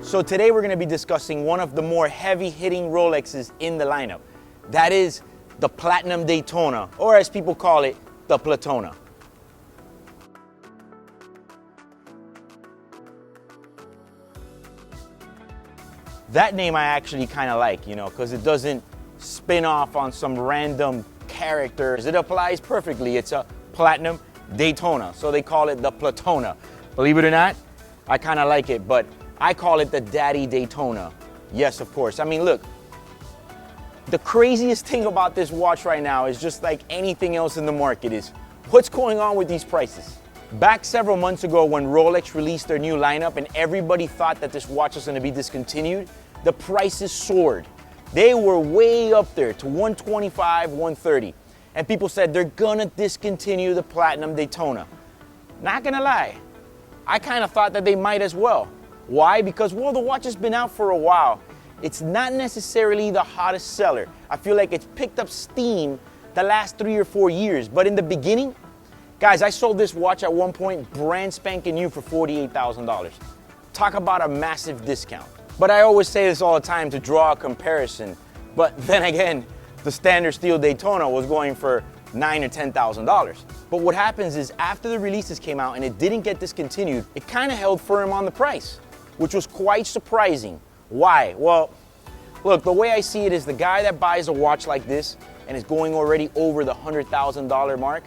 So today we're going to be discussing one of the more heavy-hitting Rolexes in the lineup. That is the Platinum Daytona, or as people call it, the Platona. That name I actually kind of like, because it doesn't spin off on some random characters. It applies perfectly. It's a Platinum Daytona, so they call it the Platona. Believe it or not, I kind of like it, but I call it the Daddy Daytona. Yes, of course. I mean, look, the craziest thing about this watch right now is just like anything else in the market is what's going on with these prices. Back several months ago when Rolex released their new lineup and everybody thought that this watch was going to be discontinued, the prices soared. They were way up there to $125, $130. And people said they're gonna discontinue the Platinum Daytona. Not gonna lie, I kind of thought that they might as well. Why? Because, well, the watch has been out for a while. It's not necessarily the hottest seller. I feel like it's picked up steam the last 3 or 4 years. But in the beginning, guys, I sold this watch at one point brand spanking new for $48,000. Talk about a massive discount. But I always say this all the time to draw a comparison. But then again, the standard steel Daytona was going for $9,000 or $10,000. But what happens is after the releases came out and it didn't get discontinued, it kind of held firm on the price, which was quite surprising. Why? Well, look, the way I see it is the guy that buys a watch like this and is going already over the $100,000 mark,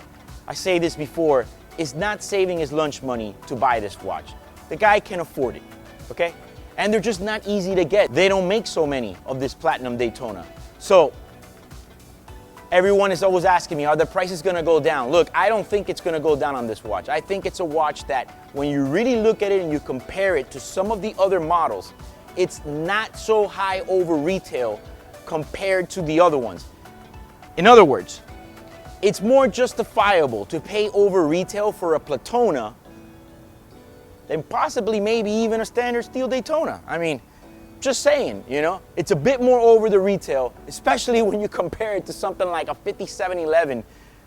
I say this before, is not saving his lunch money to buy this watch. The guy can afford it, okay? And they're just not easy to get. They don't make so many of this Platinum Daytona. So everyone is always asking me, are the prices gonna go down? Look, I don't think it's gonna go down on this watch. I think it's a watch that when you really look at it and you compare it to some of the other models, it's not so high over retail compared to the other ones. In other words, it's more justifiable to pay over retail for a Platona than possibly maybe even a standard steel Daytona. I mean, just saying, it's a bit more over the retail, especially when you compare it to something like a 5711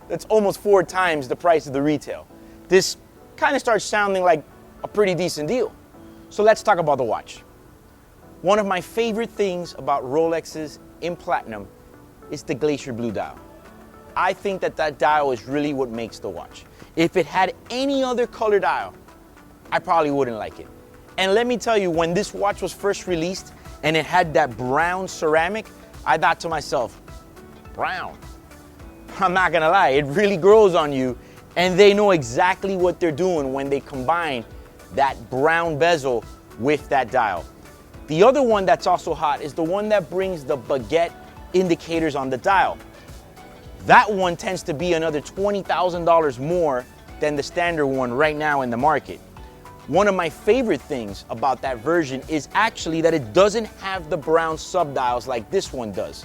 that's almost 4 times the price of the retail. This kind of starts sounding like a pretty decent deal. So let's talk about the watch. One of my favorite things about Rolexes in platinum is the Glacier blue dial. I think that dial is really what makes the watch. If it had any other color dial, I probably wouldn't like it. And let me tell you, when this watch was first released and it had that brown ceramic, I thought to myself, brown? I'm not gonna lie, it really grows on you, and they know exactly what they're doing when they combine that brown bezel with that dial. The other one that's also hot is the one that brings the baguette indicators on the dial. That one tends to be another $20,000 more than the standard one right now in the market. One of my favorite things about that version is actually that it doesn't have the brown subdials like this one does.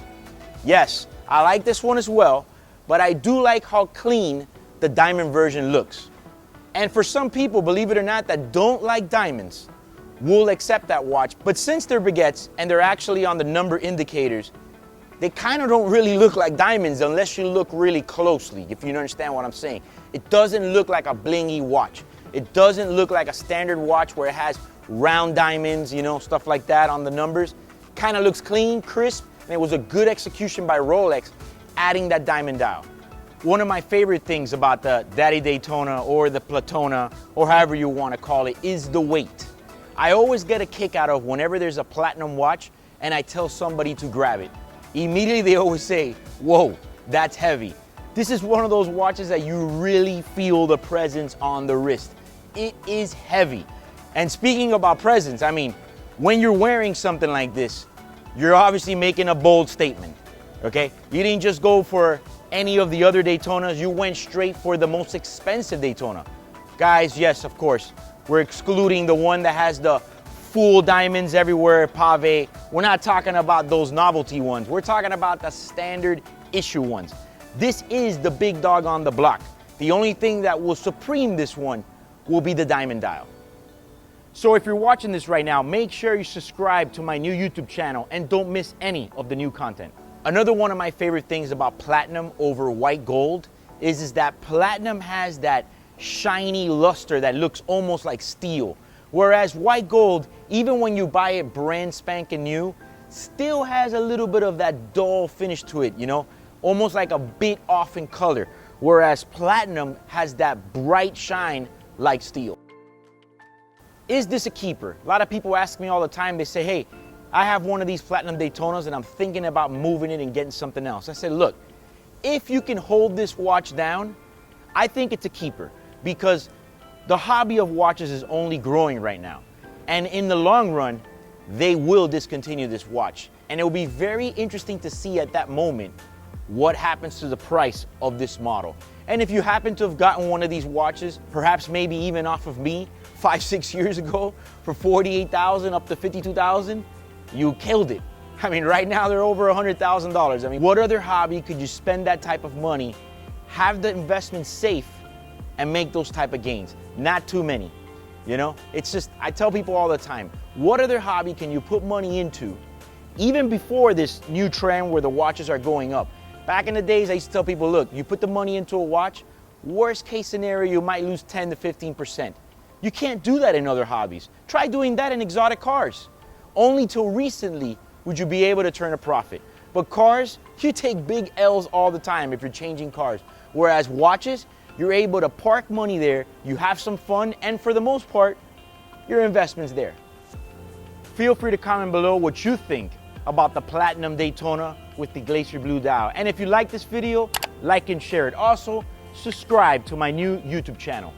Yes, I like this one as well, but I do like how clean the diamond version looks. And for some people, believe it or not, that don't like diamonds, will accept that watch. But since they're baguettes and they're actually on the number indicators, they kind of don't really look like diamonds unless you look really closely, if you understand what I'm saying. It doesn't look like a blingy watch. It doesn't look like a standard watch where it has round diamonds, stuff like that on the numbers. Kind of looks clean, crisp, and it was a good execution by Rolex adding that diamond dial. One of my favorite things about the Daddy Daytona or the Platona, or however you want to call it, is the weight. I always get a kick out of whenever there's a platinum watch and I tell somebody to grab it. Immediately they always say, whoa, that's heavy. This is one of those watches that you really feel the presence on the wrist. It is heavy. And speaking about presence, I mean, when you're wearing something like this, you're obviously making a bold statement, okay? You didn't just go for any of the other Daytonas, you went straight for the most expensive Daytona. Guys, yes, of course, we're excluding the one that has the full diamonds everywhere, pave. We're not talking about those novelty ones. We're talking about the standard issue ones. This is the big dog on the block. The only thing that will supreme this one will be the diamond dial. So if you're watching this right now, make sure you subscribe to my new YouTube channel and don't miss any of the new content. Another one of my favorite things about platinum over white gold is that platinum has that shiny luster that looks almost like steel. Whereas white gold, even when you buy it brand spanking new, still has a little bit of that dull finish to it, you know, almost like a bit off in color. Whereas platinum has that bright shine like steel. Is this a keeper? A lot of people ask me all the time, they say, hey, I have one of these platinum Daytonas and I'm thinking about moving it and getting something else. I said, look, if you can hold this watch down, I think it's a keeper, because the hobby of watches is only growing right now. And in the long run, they will discontinue this watch. And it will be very interesting to see at that moment what happens to the price of this model. And if you happen to have gotten one of these watches, perhaps maybe even off of me 5-6 years ago for $48,000 up to $52,000, you killed it. I mean, right now they're over $100,000. I mean, what other hobby could you spend that type of money, have the investment safe, and make those type of gains? Not too many, you know? It's just, I tell people all the time, what other hobby can you put money into, even before this new trend where the watches are going up? Back in the days, I used to tell people, look, you put the money into a watch, worst case scenario, you might lose 10 to 15%. You can't do that in other hobbies. Try doing that in exotic cars. Only till recently would you be able to turn a profit. But cars, you take big L's all the time if you're changing cars. Whereas watches, you're able to park money there, you have some fun, and for the most part, your investment's there. Feel free to comment below what you think about the Platinum Daytona with the Glacier Blue dial. And if you like this video, like and share it. Also, subscribe to my new YouTube channel.